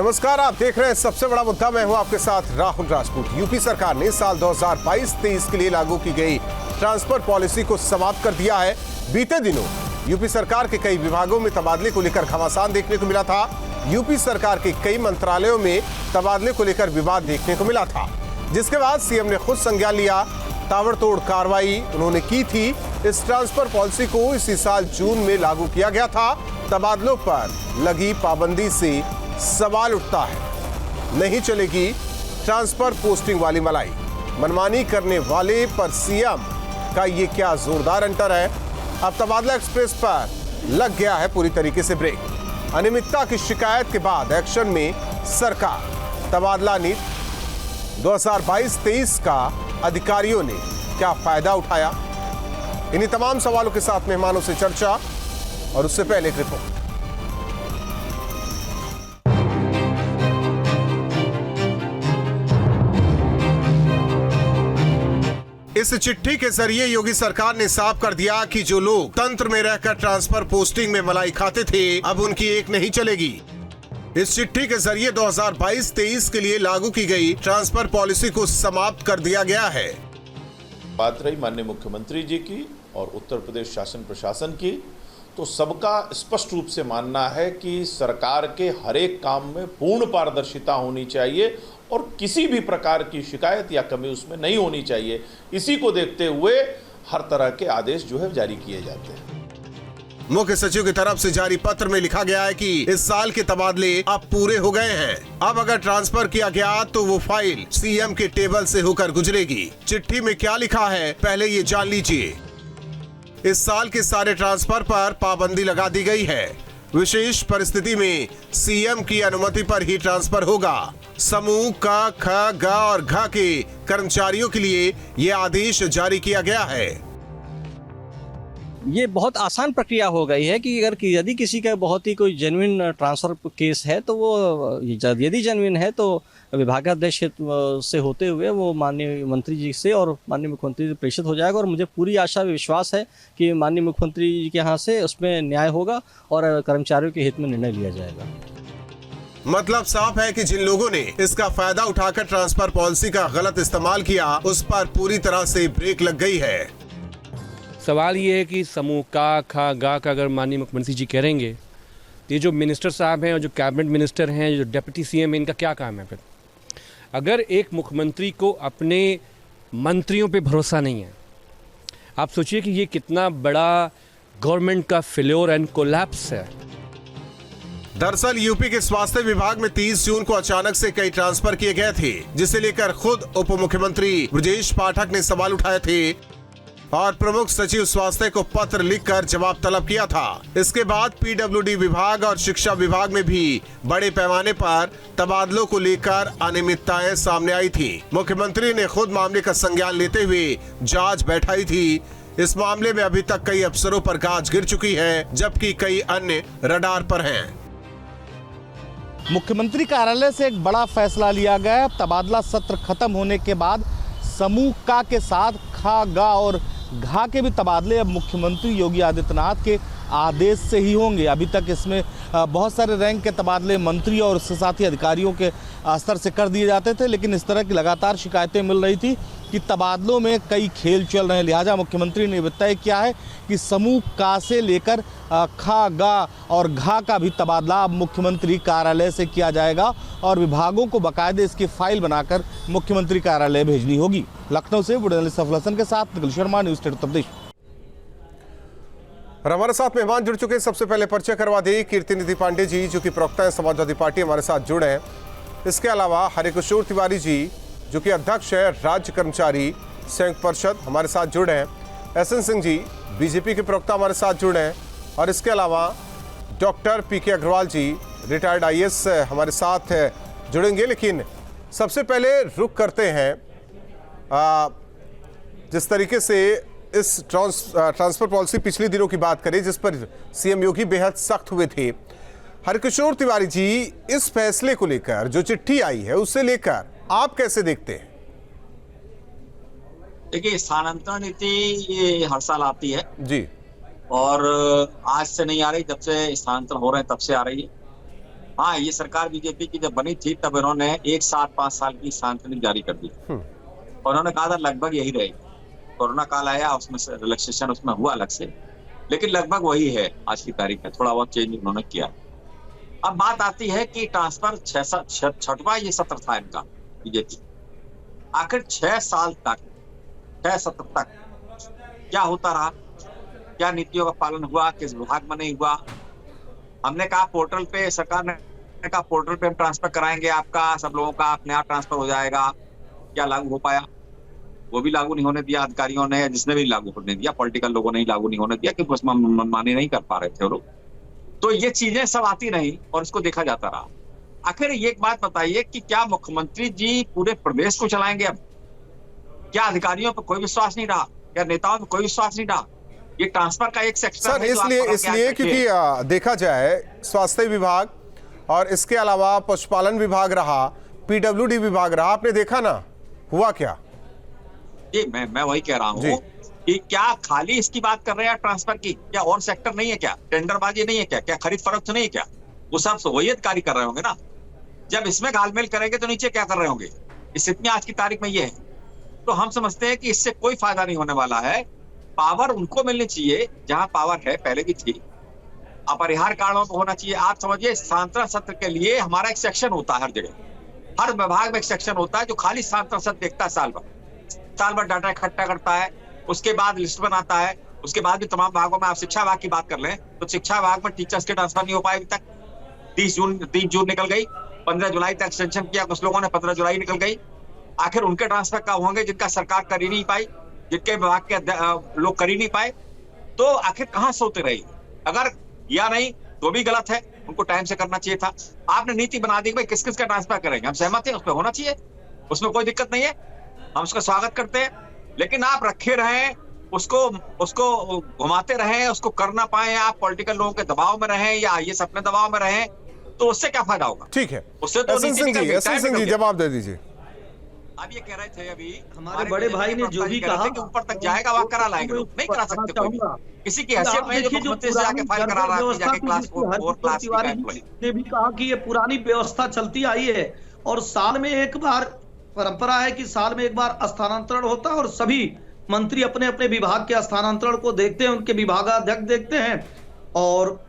नमस्कार, आप देख रहे हैं सबसे बड़ा मुद्दा। मैं हूं आपके साथ राहुल राजपूत। यूपी सरकार ने साल 2022-23 के लिए लागू की गई ट्रांसफर पॉलिसी को समाप्त कर दिया है। बीते दिनों यूपी सरकार के कई विभागों में तबादले को लेकर घमासान देखने को मिला था। यूपी सरकार के कई मंत्रालयों में तबादले को लेकर विवाद देखने को मिला था, जिसके बाद सीएम ने खुद संज्ञान लिया। ताबड़तोड़ कार्रवाई उन्होंने की थी। इस ट्रांसफर पॉलिसी को इसी साल जून में लागू किया गया था। तबादलों पर लगी पाबंदी से सवाल उठता है, नहीं चलेगी ट्रांसफर पोस्टिंग वाली मलाई। मनमानी करने वाले पर सीएम का ये क्या जोरदार अंतर है। अब तबादला एक्सप्रेस पर लग गया है पूरी तरीके से ब्रेक। अनियमितता की शिकायत के बाद एक्शन में सरकार। तबादला नीति 2022-23 का अधिकारियों ने क्या फायदा उठाया? इन्हीं तमाम सवालों के साथ मेहमानों से चर्चा, और उससे पहले एक रिपोर्ट। इस चिट्ठी के जरिए योगी सरकार ने साफ कर दिया कि जो लोग तंत्र में रहकर ट्रांसफर पोस्टिंग में मलाई खाते थे, अब उनकी एक नहीं चलेगी। इस चिट्ठी के जरिए 2022-23 के लिए लागू की गई ट्रांसफर पॉलिसी को समाप्त कर दिया गया है। बात रही माननीय मुख्यमंत्री जी की और उत्तर प्रदेश शासन प्रशासन की, तो सबका स्पष्ट रूप से मानना है कि सरकार के हर एक काम में पूर्ण पारदर्शिता होनी चाहिए और किसी भी प्रकार की शिकायत या कमी उसमें नहीं होनी चाहिए। इसी को देखते हुए हर तरह के आदेश जो है जारी किए जाते हैं। मुख्य सचिव की तरफ से जारी पत्र में लिखा गया है कि इस साल के तबादले अब पूरे हो गए हैं। अब अगर ट्रांसफर किया गया तो वो फाइल सीएम के टेबल से होकर गुजरेगी। चिट्ठी में क्या लिखा है, पहले ये जान लीजिए। इस साल के सारे ट्रांसफर पर पाबंदी लगा दी गई है। विशेष परिस्थिति में सीएम की अनुमति पर ही ट्रांसफर होगा। समूह क, ख, ग और घ के कर्मचारियों के लिए ये आदेश जारी किया गया है। ये बहुत आसान प्रक्रिया हो गई है कि अगर यदि किसी का बहुत ही कोई जेन्युइन ट्रांसफर केस है तो वो यदि जेन्युइन है तो विभागाध्यक्ष से होते हुए वो माननीय मंत्री जी से और माननीय मुख्यमंत्री से प्रेषित हो जाएगा। और मुझे पूरी आशा विश्वास है कि माननीय मुख्यमंत्री जी के यहाँ से उसमें न्याय होगा और कर्मचारियों के हित में निर्णय लिया जाएगा। मतलब साफ है कि जिन लोगों ने इसका फायदा उठाकर ट्रांसफर पॉलिसी का गलत इस्तेमाल किया, उस पर पूरी तरह से ब्रेक लग गई है। सवाल ये है कि समूह का, खा, गा का अगर माननीय मुख्यमंत्री जी करेंगे तो ये जो मिनिस्टर साहब हैं और जो कैबिनेट मिनिस्टर हैं, जो डिप्टी सीएम है, इनका क्या काम है? फिर अगर एक मुख्यमंत्री को अपने मंत्रियों पे भरोसा नहीं है, आप सोचिए कि ये कितना बड़ा गवर्नमेंट का फेल्योर एंड कोलैप्स है। दरअसल यूपी के स्वास्थ्य विभाग में 30 जून को अचानक से कई ट्रांसफर किए गए थे, जिसे लेकर खुद उप मुख्यमंत्री ब्रजेश पाठक ने सवाल उठाए थे और प्रमुख सचिव स्वास्थ्य को पत्र लिखकर जवाब तलब किया था। इसके बाद पीडब्ल्यूडी विभाग और शिक्षा विभाग में भी बड़े पैमाने पर तबादलों को लेकर अनियमितताएं सामने आई थी। मुख्यमंत्री ने खुद मामले का संज्ञान लेते हुए जांच बैठाई थी। इस मामले में अभी तक कई अफसरों पर गाज गिर चुकी है, जबकि कई अन्य रडार पर हैं। मुख्यमंत्री कार्यालय से एक बड़ा फैसला लिया गया। तबादला सत्र खत्म होने के बाद समूह का के साथ खा, गा और घा के भी तबादले अब मुख्यमंत्री योगी आदित्यनाथ के आदेश से ही होंगे। अभी तक इसमें बहुत सारे रैंक के तबादले मंत्री और उसके साथ ही अधिकारियों के स्तर से कर दिए जाते थे, लेकिन इस तरह की लगातार शिकायतें मिल रही थी कि तबादलों में कई खेल चल रहे हैं। लिहाजा मुख्यमंत्री ने तय किया है कि समूह का से लेकर खा, गा और घा का भी तबादला अब मुख्यमंत्री कार्यालय से किया जाएगा और विभागों को बाकायदे इसकी फाइल बनाकर मुख्यमंत्री कार्यालय भेजनी होगी। लखनऊ से जर्नलिस्ट सफल हसन के साथ निखिल शर्मा, न्यूज़ स्टेट उत्तर प्रदेश। और हमारे साथ मेहमान जुड़ चुके हैं। सबसे पहले परिचय करवा दी कीर्तिनिधि पांडे जी, जो कि प्रवक्ता है समाजवादी पार्टी, हमारे साथ जुड़े हैं। इसके अलावा हरिकिशोर तिवारी जी, जो कि अध्यक्ष है राज्य कर्मचारी संयुक्त परिषद, हमारे साथ जुड़े हैं। एसएन सिंह जी, बीजेपी के प्रवक्ता, हमारे साथ जुड़े हैं। और इसके अलावा डॉक्टर पीके अग्रवाल जी, रिटायर्ड आईएएस, हमारे साथ जुड़ेंगे। लेकिन सबसे पहले रुख करते हैं जिस तरीके से इस ट्रांसफर पॉलिसी पिछले दिनों की बात करें, जिस पर सीएम योगी बेहद सख्त हुए थे। हरकिशोर तिवारी जी, इस फैसले को लेकर जो चिट्ठी आई है, उससे लेकर आप कैसे देखते हैं? देखिए, स्थानांतरण नीति ये हर साल आती है जी, और आज से नहीं आ रही, जब से स्थानांतरण हो रहे हैं तब से आ रही है। हाँ, ये सरकार बीजेपी की जब बनी थी तब इन्होंने 1 साल 5 साल की सांत्वनिक जारी कर दी और उन्होंने कहा था लगभग यही रहेगी। कोरोना काल आया, उसमें रिलैक्सेशन उसमें हुआ अलग से, लेकिन लगभग वही है आज की तारीख में, थोड़ा बहुत चेंज उन्होंने किया। अब बात आती है कि ट्रांसफर 6वां ये सत्र था इनका बीजेपी, आखिर 6 साल तक 6 सत्र तक क्या होता रहा, क्या नीतियों का पालन हुआ, किस विभाग में नहीं हुआ। हमने कहा पोर्टल पे, सरकार ने कहा पोर्टल पे हम ट्रांसफर कराएंगे आपका, सब लोगों का अपने आप ट्रांसफर हो जाएगा, क्या लागू हो पाया? वो भी लागू नहीं होने दिया अधिकारियों ने, जिसने भी लागू होने दिया, पॉलिटिकल लोगों ने ही लागू नहीं होने दिया क्योंकि उसमें मनमानी नहीं कर पा रहे थे वो लोग। तो ये चीजें सब आती रही और इसको देखा जाता रहा। आखिर ये एक बात बताइए कि क्या मुख्यमंत्री जी पूरे प्रदेश को चलाएंगे अब? क्या अधिकारियों पर कोई विश्वास नहीं रहा? क्या नेताओं पर कोई विश्वास नहीं रहा? ये ट्रांसफर का एक सेक्शन सर इसलिए क्योंकि देखा जाए स्वास्थ्य विभाग और इसके अलावा पशुपालन विभाग रहा, पीडब्ल्यूडी विभाग रहा, आपने देखा ना हुआ क्या? जी मैं वही कह रहा हूँ कि क्या खाली इसकी बात कर रहे हैं ट्रांसफर की? क्या और सेक्टर नहीं है क्या? टेंडरबाजी नहीं है क्या? क्या खरीद फरोख्त नहीं है क्या? वो सब वही अधिकारी कर रहे होंगे ना। जब इसमें घालमेल करेंगे तो नीचे क्या कर रहे होंगे? इस इतनी आज की तारीख में ये है। तो हम समझते हैं कि इससे कोई फायदा नहीं होने वाला है। पावर उनको मिलनी चाहिए जहां पावर है, पहले भी थी, अपरिहार्य कारणों पर होना चाहिए। आप समझिए स्थानांतरण सत्र के लिए हमारा एक सेक्शन होता है, हर जगह हर विभाग में एक सेक्शन होता है जो खाली स्थानांतरण सत्र देखता है, साल भर डाटा इकट्ठा करता है, उसके बाद लिस्ट बनाता है। उसके बाद भी तमाम विभागों में, आप शिक्षा विभाग की बात कर लें तो शिक्षा विभाग में टीचर्स के ट्रांसफर नहीं हो पाए अभी तक। 30 जून निकल गई, 15 जुलाई तक एक्सटेंशन किया कुछ लोगों ने, 15 जुलाई निकल गई। आखिर उनके ट्रांसफर कब होंगे जिनका सरकार कर ही नहीं पाई, जिनके विभाग के लोग कर ही नहीं पाए? तो आखिर कहां सोते रहे? अगर या नहीं तो भी गलत है, उनको टाइम से करना चाहिए था। आपने नीति बना दी भाई किस किस का ट्रांसफर करेंगे, हम सहमत हैं, उस पर होना चाहिए, उसमें कोई दिक्कत नहीं है, हम उसका स्वागत करते हैं। लेकिन आप रखे रहें, उसको घुमाते रहें, उसको कर ना पाए, आप पॉलिटिकल लोगों के दबाव में रहें या ये अपने दबाव में रहें, तो उससे क्या फायदा होगा? ठीक है, उससे तो एसएन सिंह जी जवाब दे दीजिए। आप ये कह रहे थे अभी हमारे बड़े भाई ने जो भी कहा कि ऊपर तक जाएगा वहां करा लाएंगे, लोग नहीं करा सकते कोई भी। किसी की हैसियत नहीं जो मुख्यमंत्री से जाके फाइल करा रहा है, जाके क्लास 4 क्लास ने भी कहा कि ये पुरानी व्यवस्था चलती आई है और साल में एक बार परंपरा है कि साल में एक बार स्थानांतरण होता है और सभी मंत्री अपने अपने विभाग के स्थानांतरण को देखते हैं, उनके विभागाध्यक्ष देखते हैं और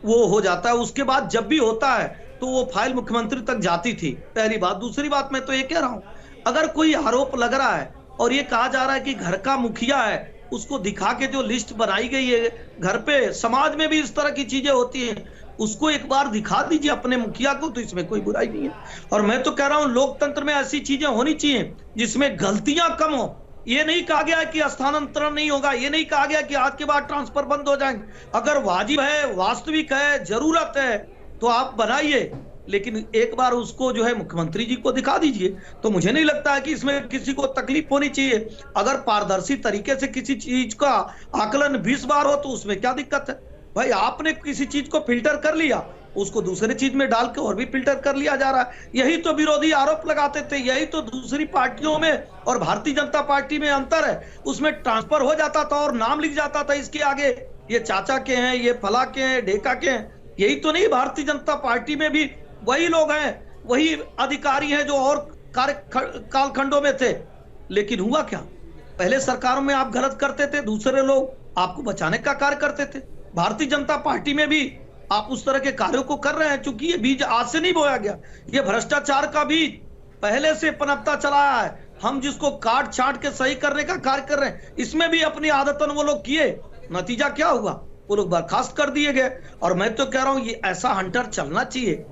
वो हो जाता है। उसके बाद जब भी होता है तो वो फाइल मुख्यमंत्री तक जाती थी, पहली बात। दूसरी बात मैं तो ये कह रहा हूं, अगर कोई आरोप लग रहा है और ये कहा जा रहा है कि घर का मुखिया है, उसको दिखा के जो लिस्ट बनाई गई है घर पे, समाज में भी इस तरह की चीजें होती हैं, उसको एक बार दिखा दीजिए अपने मुखिया को, तो इसमें कोई बुराई नहीं है। और मैं तो कह रहा हूं लोकतंत्र में ऐसी चीजें होनी चाहिए जिसमें गलतियां कम हो। ये नहीं कहा गया कि स्थानांतरण नहीं होगा, ये नहीं कहा गया कि आज के बाद ट्रांसफर बंद हो जाएंगे। अगर वाजिब है, वास्तविक है, जरूरत है तो आप बनाइए, लेकिन एक बार उसको जो है मुख्यमंत्री जी को दिखा दीजिए। तो मुझे नहीं लगता है कि इसमें किसी को तकलीफ होनी चाहिए। अगर पारदर्शी तरीके से किसी चीज का आकलन 20 बार हो तो उसमें क्या दिक्कत है? भाई आपने किसी चीज को फिल्टर कर लिया, उसको दूसरी चीज में डाल के और भी फिल्टर कर लिया जा रहा है। यही तो विरोधी आरोप लगाते थे, यही तो दूसरी पार्टियों में और भारतीय जनता पार्टी में अंतर है। उसमें ट्रांसफर हो जाता था और नाम लिख जाता था इसके आगे, ये चाचा के हैं, ये फला के हैं, ढेका के हैं। यही तो नहीं, भारतीय जनता पार्टी में भी वही लोग हैं, वही अधिकारी हैं जो और कालखंडों में थे। लेकिन हुआ क्या? पहले सरकारों में आप गलत करते थे, दूसरे लोग आपको बचाने का कार्य करते थे। भारतीय जनता पार्टी में भी आप उस तरह के कार्यों को कर रहे हैं, क्योंकि ये बीज आज से नहीं बोया गया, ये भ्रष्टाचार का बीज पहले से पनपता चला है। हम जिसको काट छाट के सही करने का कार्य कर रहे हैं, इसमें भी अपनी आदतन वो लोग किए। नतीजा क्या हुआ? वो लोग बर्खास्त कर दिए गए। और मैं तो कह रहा हूं ये ऐसा हंटर चलना चाहिए।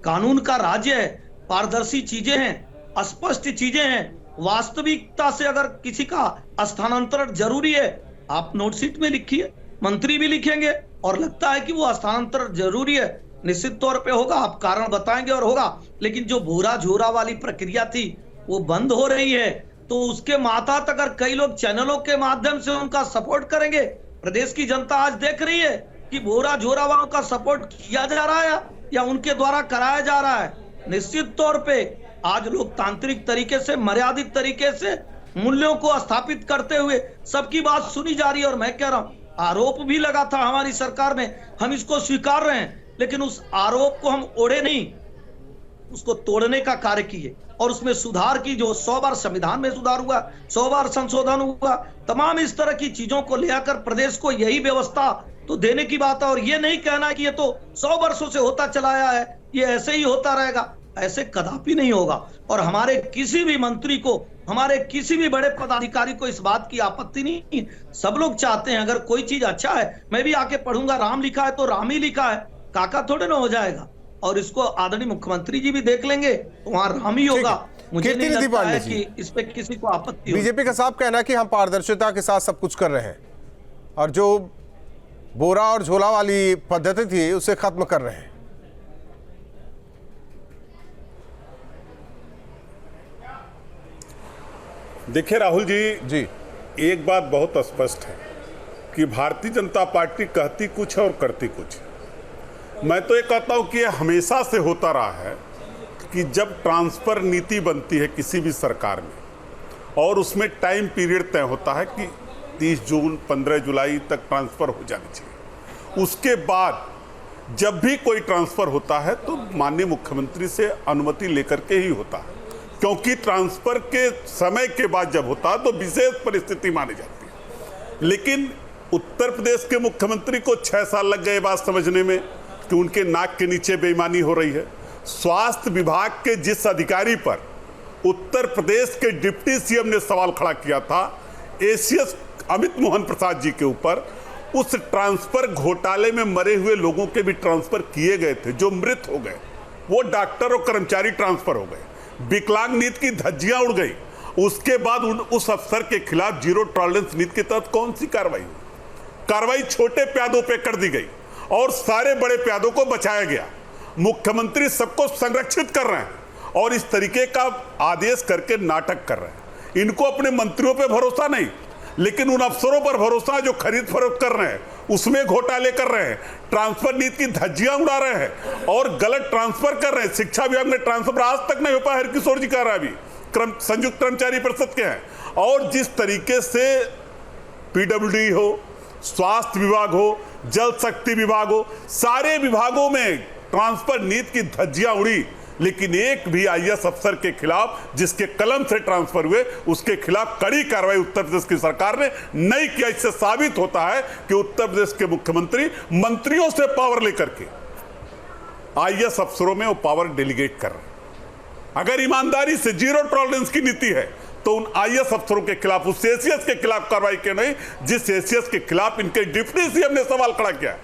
कानून का राज्य है, पारदर्शी चीजें हैं, स्पष्ट चीजें हैं। वास्तविकता से अगर किसी का स्थानांतरण जरूरी है, आप नोटशीट में लिखिए, मंत्री भी लिखेंगे और लगता है कि वो स्थानांतरण जरूरी है, निश्चित तौर पे होगा, आप कारण बताएंगे और होगा। लेकिन जो भूरा झोरा वाली प्रक्रिया थी वो बंद हो रही है, तो उसके मातहत अगर कई लोग चैनलों के माध्यम से उनका सपोर्ट करेंगे, प्रदेश की जनता आज देख रही है कि भूरा झोरा वालों का सपोर्ट किया जा रहा है या उनके द्वारा कराया जा रहा है। निश्चित तौर पे आज लोकतांत्रिक तरीके से, मर्यादित तरीके से मूल्यों को स्थापित करते हुए सबकी बात सुनी जा रही है। और मैं कह रहा हूं आरोप भी लगा था हमारी सरकार में, हम इसको स्वीकार रहे हैं, लेकिन उस आरोप को हम ओढ़े नहीं, उसको तोड़ने का कार्य किए और उसमें सुधार की। जो 100 बार संविधान में सुधार हुआ, 100 बार संशोधन हुआ, तमाम इस तरह की चीजों को ले आकर प्रदेश को यही व्यवस्था तो देने की बात है। और ये नहीं कहना कि ये तो 100 वर्षों से होता चला आया है, ये ऐसे ही होता रहेगा, ऐसे कदापि नहीं होगा। और हमारे किसी भी मंत्री को, हमारे किसी भी बड़े पदाधिकारी को इस बात की आपत्ति नहीं। सब लोग चाहते हैं अगर कोई चीज अच्छा है, मैं भी आके पढ़ूंगा, राम लिखा है तो राम ही लिखा है, काका थोड़े ना हो जाएगा। और इसको आदरणीय मुख्यमंत्री जी भी देख लेंगे तो वहां राम ही होगा। मुझे नहीं लगता है कि इस पे किसी को आपत्ति हो। बीजेपी का साहब कहना है कि हम पारदर्शिता के साथ सब कुछ कर रहे हैं और जो बोरा और झोला वाली पद्धति थी उसे खत्म कर रहे हैं। देखिए राहुल जी, एक बात बहुत स्पष्ट है कि भारतीय जनता पार्टी कहती कुछ है और करती कुछ है। मैं तो ये कहता हूं कि ये हमेशा से होता रहा है कि जब ट्रांसफर नीति बनती है किसी भी सरकार में और उसमें टाइम पीरियड तय होता है कि 30 जून 15 जुलाई तक ट्रांसफर हो जानी चाहिए, उसके बाद जब भी कोई ट्रांसफर होता है तो माननीय मुख्यमंत्री से अनुमति लेकर के ही होता है, क्योंकि ट्रांसफर के समय के बाद जब होता है तो विशेष परिस्थिति मानी जाती है। लेकिन उत्तर प्रदेश के मुख्यमंत्री को 6 साल लग गए बात समझने में कि उनके नाक के नीचे बेईमानी हो रही है। स्वास्थ्य विभाग के जिस अधिकारी पर उत्तर प्रदेश के डिप्टी सीएम ने सवाल खड़ा किया था, एसीएस अमित मोहन प्रसाद जी के ऊपर, उस ट्रांसफर घोटाले में मरे हुए लोगों के भी ट्रांसफर किए गए थे जो मृत हो गए, वो डॉक्टर और कर्मचारी ट्रांसफर हो गए। विकलांग नीति की धज्जियां उड़ गई। उसके बाद उस अफसर के खिलाफ जीरो टॉलरेंस नीति के तहत कौन सी कार्रवाई हुई? कार्रवाई छोटे प्यादों पे कर दी गई और सारे बड़े प्यादों को बचाया गया। मुख्यमंत्री सबको संरक्षित कर रहे हैं और इस तरीके का आदेश करके नाटक कर रहे हैं। इनको अपने मंत्रियों पे भरोसा नहीं, लेकिन उन अफसरों पर भरोसा जो खरीद फरोख्त कर रहे हैं, उसमें घोटाले कर रहे हैं, ट्रांसफर नीति की धज्जियां उड़ा रहे हैं और गलत ट्रांसफर कर रहे हैं। शिक्षा विभाग में ट्रांसफर आज तक नहीं हो पाया, हरकिशोर जी कह रहा है, अभी संयुक्त कर्मचारी परिषद के हैं। और जिस तरीके से पीडब्ल्यूडी हो, स्वास्थ्य विभाग हो, जल शक्ति विभाग हो, सारे विभागों में ट्रांसफर नीति की धज्जियां उड़ी, लेकिन एक भी आईएएस अफसर के खिलाफ जिसके कलम से ट्रांसफर हुए उसके खिलाफ कड़ी कार्रवाई उत्तर प्रदेश की सरकार ने नहीं किया। इससे साबित होता है कि उत्तर प्रदेश के मुख्यमंत्री मंत्रियों से पावर लेकर के आईएएस अफसरों में वो पावर डेलीगेट कर रहे हैं। अगर ईमानदारी से जीरो टॉलरेंस की नीति है तो उन आईएएस अफसरों के खिलाफ, उस एसीएस के खिलाफ कार्रवाई क्यों नहीं जिस एसीएस के खिलाफ इनके डिप्टी सीएम ने सवाल खड़ा किया,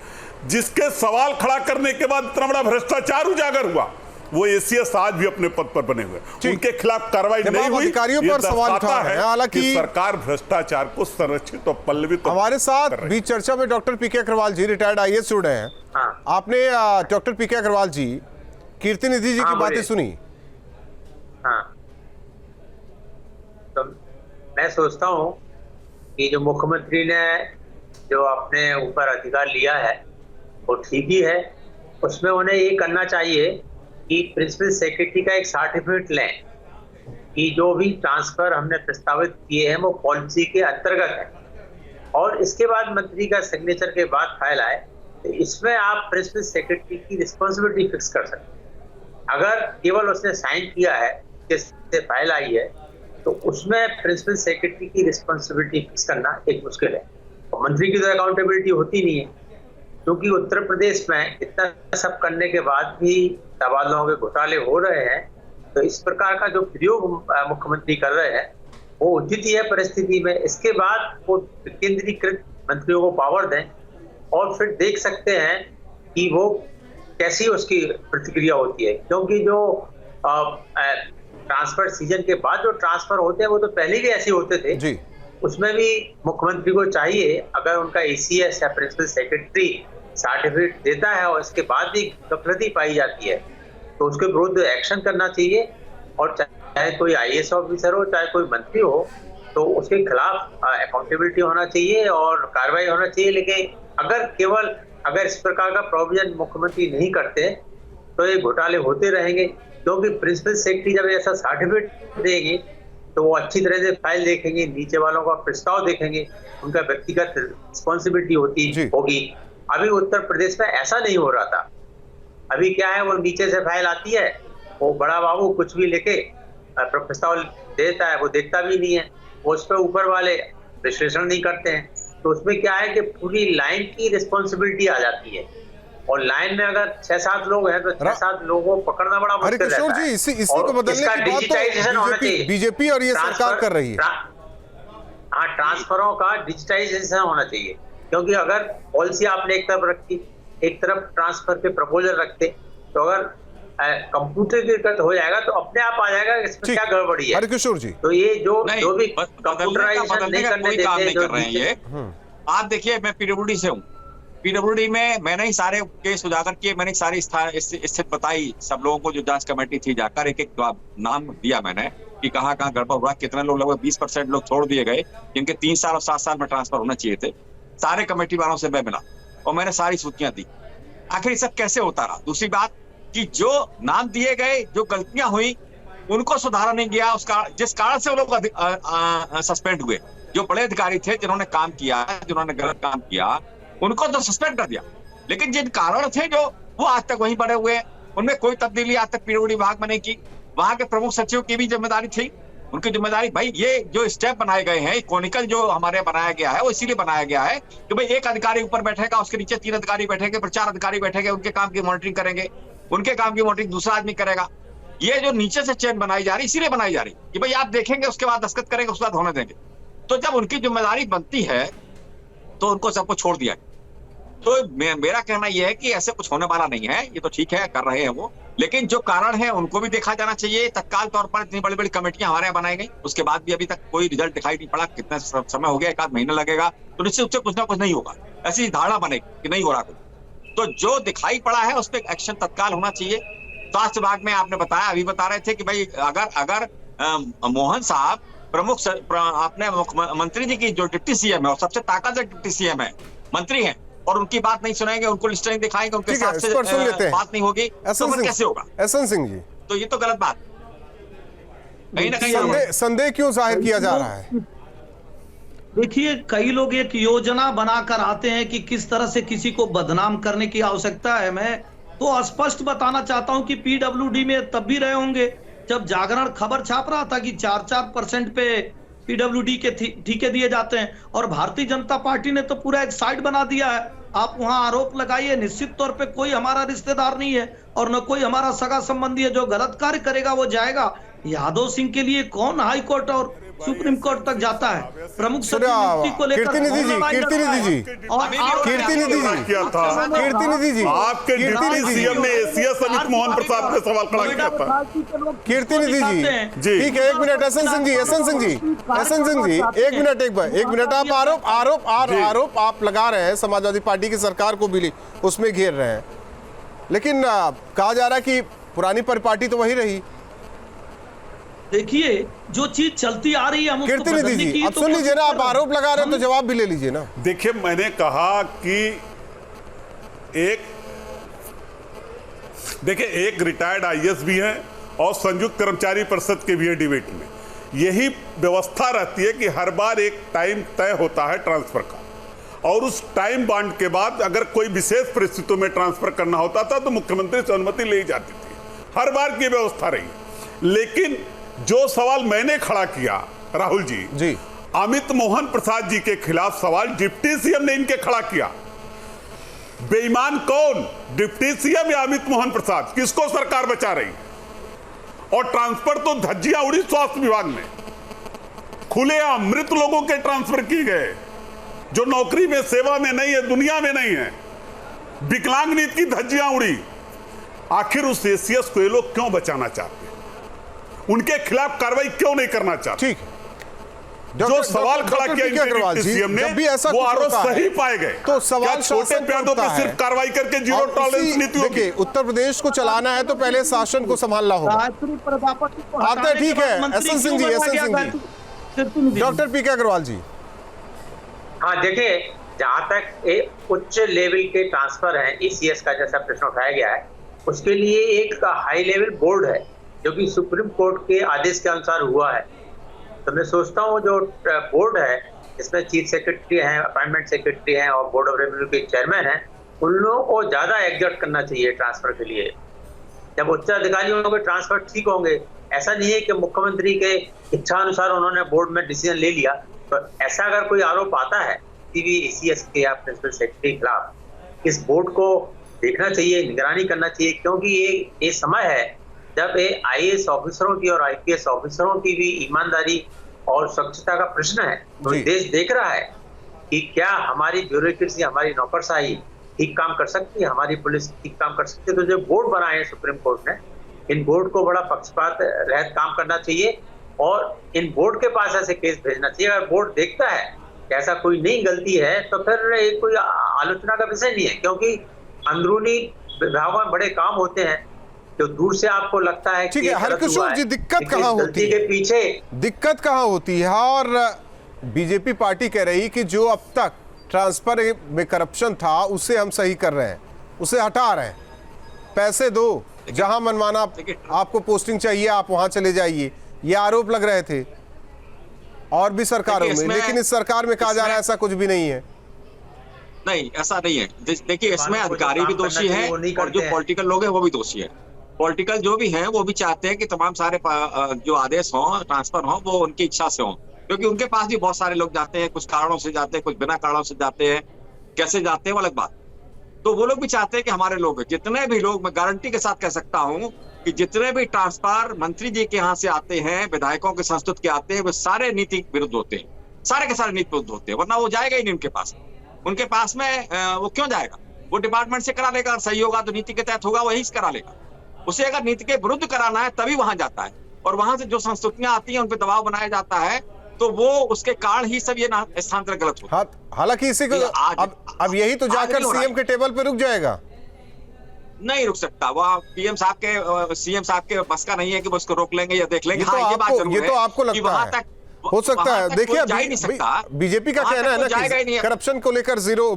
जिसके सवाल खड़ा करने के बाद इतना बड़ा भ्रष्टाचार उजागर हुआ, वो एसीएस आज भी अपने पद पर बने हुए, उनके खिलाफ कार्रवाई नहीं हुई। अधिकारियों पर सवाल उठा है, हालांकि सरकार भ्रष्टाचार को संरक्षित और पल्लवित। हमारे साथ बीच चर्चा में डॉक्टर पीके अग्रवाल जी, रिटायर्ड आईएएस जुड़े हैं। आपने डॉक्टर पीके अग्रवाल जी कीर्ति निधि जी की बातें सुनी? तो मैं सोचता हूँ कि जो मुख्यमंत्री ने जो अपने ऊपर अधिकार लिया है वो ठीक ही है। उसमें उन्हें ये करना चाहिए कि प्रिंसिपल सेक्रेटरी का एक सर्टिफिकेट लें कि जो भी ट्रांसफर हमने प्रस्तावित किए हैं वो पॉलिसी के अंतर्गत है, और इसके बाद मंत्री का सिग्नेचर के बाद फाइल आए तो इसमें आप प्रिंसिपल सेक्रेटरी की रिस्पॉन्सिबिलिटी फिक्स कर सकते हैं। अगर केवल उसने साइन किया है, जिससे फाइल आई है, तो उसमें प्रिंसिपल सेक्रेटरी की रिस्पॉन्सिबिलिटी फिक्स करना एक मुश्किल है। और मंत्री की तो अकाउंटेबिलिटी होती नहीं है, क्योंकि उत्तर प्रदेश में इतना सब करने के बाद भी तबादलों के घोटाले हो रहे हैं। तो इस प्रकार का जो प्रयोग मुख्यमंत्री कर रहे हैं वो उचित ही है परिस्थिति में। इसके बाद वो केंद्रीकृत मंत्रियों को पावर दें और फिर देख सकते हैं कि वो कैसी उसकी प्रतिक्रिया होती है, क्योंकि जो ट्रांसफर सीजन के बाद जो ट्रांसफर होते हैं वो तो पहले भी ऐसे होते थे जी। उसमें भी मुख्यमंत्री को चाहिए, अगर उनका एसीएस या प्रिंसिपल सेक्रेटरी सर्टिफिकेट देता है और इसके बाद भी गफलती पाई जाती है तो उसके विरुद्ध एक्शन करना चाहिए। और चाहे कोई आईएएस ऑफिसर हो, चाहे कोई मंत्री हो, तो उसके खिलाफ अकाउंटेबिलिटी होना चाहिए और कार्रवाई होना चाहिए। लेकिन अगर इस प्रकार का प्रोविजन मुख्यमंत्री नहीं करते तो ये घोटाले होते रहेंगे, क्योंकि प्रिंसिपल सेक्रेटरी जब ऐसा सर्टिफिकेट देंगे तो वो अच्छी तरह से फाइल देखेंगे, नीचे वालों का प्रस्ताव देखेंगे, उनका व्यक्तिगत रिस्पॉन्सिबिलिटी होगी। अभी उत्तर प्रदेश में ऐसा नहीं हो रहा था। अभी क्या है, वो नीचे से फाइल आती है, वो बड़ा बाबू कुछ भी लेके प्रस्ताव देता है, वो देखता भी नहीं है, वो उस पर ऊपर वाले विश्लेषण नहीं करते हैं। तो उसमें क्या है कि पूरी लाइन की रिस्पॉन्सिबिलिटी आ जाती है, और लाइन में अगर 6-7 लोग हैं तो 6-7 लोगों को पकड़ना बड़ा मुश्किल रहता है। हरिकिशोर जी, इसी को बदलने की बात तो बीजेपी और ये सरकार कर रही है। हाँ, ट्रांसफरों का डिजिटाइजेशन होना चाहिए, क्योंकि अगर पॉलिसी आपने एक तरफ रखी, एक तरफ ट्रांसफर के प्रपोजल रखते, तो अगर कंप्यूटरीकृत हो जाएगा तो अपने आप आ जाएगा इसमें क्या गड़बड़ी है। हरिकिशोर जी, तो ये जो भी कंप्यूटराइजेशन नहीं करने काम नहीं कर रहे हैं ये। आप देखिए, मैं पीडब्ल्यूडी से हूँ, पीडब्ल्यूडी में मैंने ही सारे केस उजागर किए, मैंने सारी स्थिति बताई सब लोगों को, जो जांच कमेटी थी, जाकर एक एक नाम दिया मैंने कि कहाँ कहाँ गड़बड़ हुआ, कितने लोग, लगभग 20% लोग छोड़ दिए गए जिनके 3 साल और 7 साल में ट्रांसफर होना चाहिए थे। सारे कमेटी वालों से मैं मिला और मैंने सारी सूचियां दी। आखिर ये सब कैसे होता रहा? दूसरी बात कि जो नाम दिए गए, जो गलतियां हुई, उनको सुधारा नहीं गया, उसका जिस कारण से वो लोग सस्पेंड हुए। जो बड़े अधिकारी थे जिन्होंने काम किया, जिन्होंने गलत काम किया, उनको तो सस्पेंड कर दिया, लेकिन जिन कारण थे जो, वो आज तक वहीं पड़े हुए हैं, उनमें कोई तब्दीली आज तक पीडब्ल्यूडी विभाग में नहीं की। वहां के प्रमुख सचिव की भी जिम्मेदारी थी, उनकी जिम्मेदारी, भाई ये जो स्टेप बनाए गए हैं, कॉनिकल जो हमारे बनाया गया है, वो इसीलिए बनाया गया है कि भाई एक अधिकारी ऊपर बैठेगा, उसके नीचे 3 अधिकारी बैठेंगे, फिर 4 अधिकारी बैठेंगे, उनके काम की मॉनिटरिंग करेंगे, उनके काम की मॉनिटरिंग दूसरा आदमी करेगा। ये जो नीचे से चेन बनाई जा रही, इसीलिए बनाई जा रही कि भाई आप देखेंगे, उसके बाद दस्तखत करेंगे, उसके बाद होने देंगे। तो जब उनकी जिम्मेदारी बनती है तो उनको सबको छोड़ दिया। तो मेरा कहना यह है कि ऐसे कुछ होने वाला नहीं है, ये तो ठीक है कर रहे हैं वो, लेकिन जो कारण है उनको भी देखा जाना चाहिए। तत्काल तौर पर इतनी बड़ी बड़ी कमेटियां हमारे यहाँ बनाई गई, उसके बाद भी अभी तक कोई रिजल्ट दिखाई नहीं पड़ा। कितना समय हो गया, 1-आध महीना लगेगा, तो निश्चित रूप से कुछ ना कुछ नहीं होगा, ऐसी धारणा बनेगी कि नहीं हो रहा कुछ। तो जो दिखाई पड़ा है उस पर एक्शन तत्काल होना चाहिए। स्वास्थ्य विभाग में आपने बताया, अभी बता रहे थे कि भाई अगर मोहन साहब प्रमुख अपने मुख्यमंत्री जी की जो डिप्टी सीएम है और सबसे ताकतवर डिप्टी सीएम है, मंत्री हैं, और उनकी बात नहीं सुनाएंगे, उनको लिस्ट नहीं दिखाएंगे, उनके साथ से बात नहीं होगी, तो फिर कैसे होगा? एहसन सिंह जी, तो ये तो गलत बात, कहीं ना कहीं संदेह क्यों जाहिर किया जा रहा है? देखिए, कई लोग एक योजना बनाकर आते हैं कि किस तरह से किसी को बदनाम करने की आवश्यकता है। मैं तो स्पष्ट बताना चाहता हूं कि पीडब्ल्यूडी में तब भी रहे होंगे जब जागरण खबर छाप रहा था कि 4% पे पीडब्ल्यूडी के ठीके दिए जाते हैं, और भारतीय जनता पार्टी ने तो पूरा एक साइड बना दिया है। आप वहां आरोप लगाइए, निश्चित तौर पे कोई हमारा रिश्तेदार नहीं है और न कोई हमारा सगा संबंधी है। जो गलत कार्य करेगा वो जाएगा। यादव सिंह के लिए कौन हाई कोर्ट और सुप्रीम कोर्ट तक जाता है? प्रमुख सचिव नियुक्ति को लेकर कीर्तिनिधि जी आपके डिप्टी सीएम ने एसीएस अमित मोहन प्रसाद पे सवाल खड़ा किया था। कीर्तिनिधि जी, ठीक है, 1 मिनट। एहसन सिंह जी, 1 मिनट। आप आरोप आप लगा रहे हैं, समाजवादी पार्टी की सरकार को भी उसमें घेर रहे हैं, लेकिन कहा जा रहा है कि पुरानी परिपाटी तो वही रही। देखिए, जो चीज चलती आ रही है, हम उसको कीर्तिनिधि जी, अब सुन लीजिए ना, आप आरोप लगा रहे हैं तो जवाब भी ले लीजिए ना। देखिए, मैंने कहा कि एक रिटायर्ड आईएएस भी है और संयुक्त कर्मचारी परिषद के भी है डिबेट में। यही व्यवस्था रहती है कि हर बार एक टाइम तय होता है ट्रांसफर का, और उस टाइम बाउंड के बाद अगर कोई विशेष परिस्थितियों में ट्रांसफर करना होता था तो मुख्यमंत्री से अनुमति ली जाती थी। हर बार की व्यवस्था रही। लेकिन जो सवाल मैंने खड़ा किया राहुल जी, अमित मोहन प्रसाद जी के खिलाफ सवाल डिप्टी सीएम ने इनके खड़ा किया। बेईमान कौन, डिप्टी सीएम या अमित मोहन प्रसाद? किसको सरकार बचा रही? और ट्रांसफर तो धज्जियां उड़ी स्वास्थ्य विभाग में, खुलेआम मृत लोगों के ट्रांसफर किए गए, जो नौकरी में, सेवा में नहीं है, दुनिया में नहीं है। विकलांग नीति की धज्जियां उड़ी। आखिर उस एसीएस को ये लोग क्यों बचाना चाहते हैं? उनके खिलाफ कार्रवाई क्यों नहीं करना चाहते? ठीक, जो सवाल खड़ा किया सीएम ने, वो आरोप सही पाए गए। तो सवाल छोटे पदों पे सिर्फ कार्रवाई करके जीरो टॉलरेंस नीति होगी। देखिए, उत्तर प्रदेश को चलाना है तो पहले शासन को संभालना होगा। आते ठीक है, एहसन सिंह जी, डॉक्टर पीके अग्रवाल जी। हाँ, देखिए, जहां तक एक उच्च लेवल के ट्रांसफर है, ईसीएस का जैसा प्रश्न उठाया गया है, उसके लिए एक हाई लेवल बोर्ड है जो कि सुप्रीम कोर्ट के आदेश के अनुसार हुआ है। तो मैं सोचता हूँ जो बोर्ड है, इसमें चीफ सेक्रेटरी हैं, अपॉइंटमेंट सेक्रेटरी हैं और बोर्ड ऑफ रेवेन्यू के चेयरमैन हैं, उन लोगों को ज्यादा एग्जर्ट करना चाहिए ट्रांसफर के लिए। जब उच्च अधिकारियों के ट्रांसफर ठीक होंगे, ऐसा नहीं है कि मुख्यमंत्री के इच्छा अनुसार उन्होंने बोर्ड में डिसीजन ले लिया, तो ऐसा अगर कोई आरोप आता है ACS के या प्रिंसिपल सेक्रेटरी के खिलाफ, इस बोर्ड को देखना चाहिए, निगरानी करना चाहिए, क्योंकि ये समय है जब IAS ऑफिसरों की और IPS ऑफिसरों की भी ईमानदारी और स्वच्छता का प्रश्न है। तो देश देख रहा है कि क्या हमारी ब्यूरोक्रेसी, हमारी नौकरशाही ठीक काम कर सकती है, हमारी पुलिस ठीक काम कर सकती है। तो जो बोर्ड बनाए हैं सुप्रीम कोर्ट ने, इन बोर्ड को बड़ा पक्षपात रहित काम करना चाहिए और इन बोर्ड के पास ऐसे केस भेजना चाहिए। अगर बोर्ड देखता है कि ऐसा कोई नई गलती है तो फिर ये कोई आलोचना का विषय नहीं है, क्योंकि अंदरूनी विभागों में बड़े काम होते हैं जो दूर से आपको लगता है। ठीक है हरकिशोर जी, दिक्कत कहाँ होती है? पीछे दिक्कत कहाँ होती है? और बीजेपी पार्टी कह रही कि जो अब तक ट्रांसफर में करप्शन था उसे हम सही कर रहे हैं, उसे हटा रहे हैं, पैसे दो, जहां मनमाना आपको पोस्टिंग चाहिए आप वहां चले जाइए, ये आरोप लग रहे थे और भी सरकारों में। लेकिन इस सरकार में कहा जा रहा है ऐसा कुछ भी नहीं है। नहीं, ऐसा नहीं है। देखिए, इसमें अधिकारी भी दोषी हैं और जो पॉलिटिकल लोग हैं वो भी दोषी है। पॉलिटिकल जो भी हैं वो भी चाहते हैं कि तमाम सारे जो आदेश हों, ट्रांसफर हों, वो उनकी इच्छा से हों, क्योंकि उनके पास भी बहुत सारे लोग जाते हैं, कुछ कारणों से जाते हैं, कुछ बिना कारणों से जाते हैं। कैसे जाते हैं वो अलग बात। तो वो लोग भी चाहते हैं कि हमारे लोग, जितने भी लोग, मैं गारंटी के साथ कह सकता हूं कि जितने भी ट्रांसफर मंत्री जी के यहाँ से आते हैं, विधायकों के संस्तुत के आते हैं, वो सारे नीति विरुद्ध होते हैं, सारे के सारे नीति विरुद्ध होते हैं, वरना वो जाएगा ही नहीं उनके पास। उनके पास में वो क्यों जाएगा? वो डिपार्टमेंट से करा लेगा, सही होगा तो नीति के तहत होगा, वही से करा लेगा। उसे अगर नीति के विरुद्ध कराना है तभी वहां जाता है, और वहां से जो संस्तुतियां आती हैं उन पर दबाव बनाया जाता है, तो वो उसके कारण ही सब ये स्थानांतरण गलत होता है। हालांकि इसी को अब यही तो जाकर सीएम के टेबल पे रुक जाएगा। नहीं रुक सकता, वह सीएम साहब के बस का नहीं है कि वो उसको रोक लेंगे या देख लेंगे। ये तो आपको लगता है, हो सकता है। देखिए, बीजेपी का कहना है ना कि करप्शन को लेकर जीरो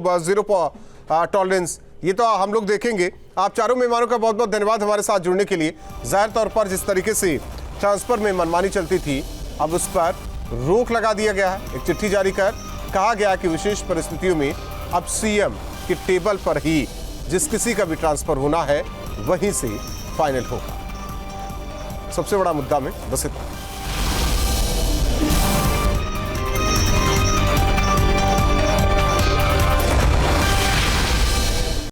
टॉलरेंस, ये तो हम लोग देखेंगे। आप चारों मेहमानों का बहुत बहुत धन्यवाद हमारे साथ जुड़ने के लिए। जाहिर तौर पर जिस तरीके से ट्रांसफर में मनमानी चलती थी, अब उस पर रोक लगा दिया गया है। एक चिट्ठी जारी कर कहा गया कि विशेष परिस्थितियों में अब सीएम के टेबल पर ही जिस किसी का भी ट्रांसफर होना है वहीं से फाइनल होगा। सबसे बड़ा मुद्दा में बस इतना।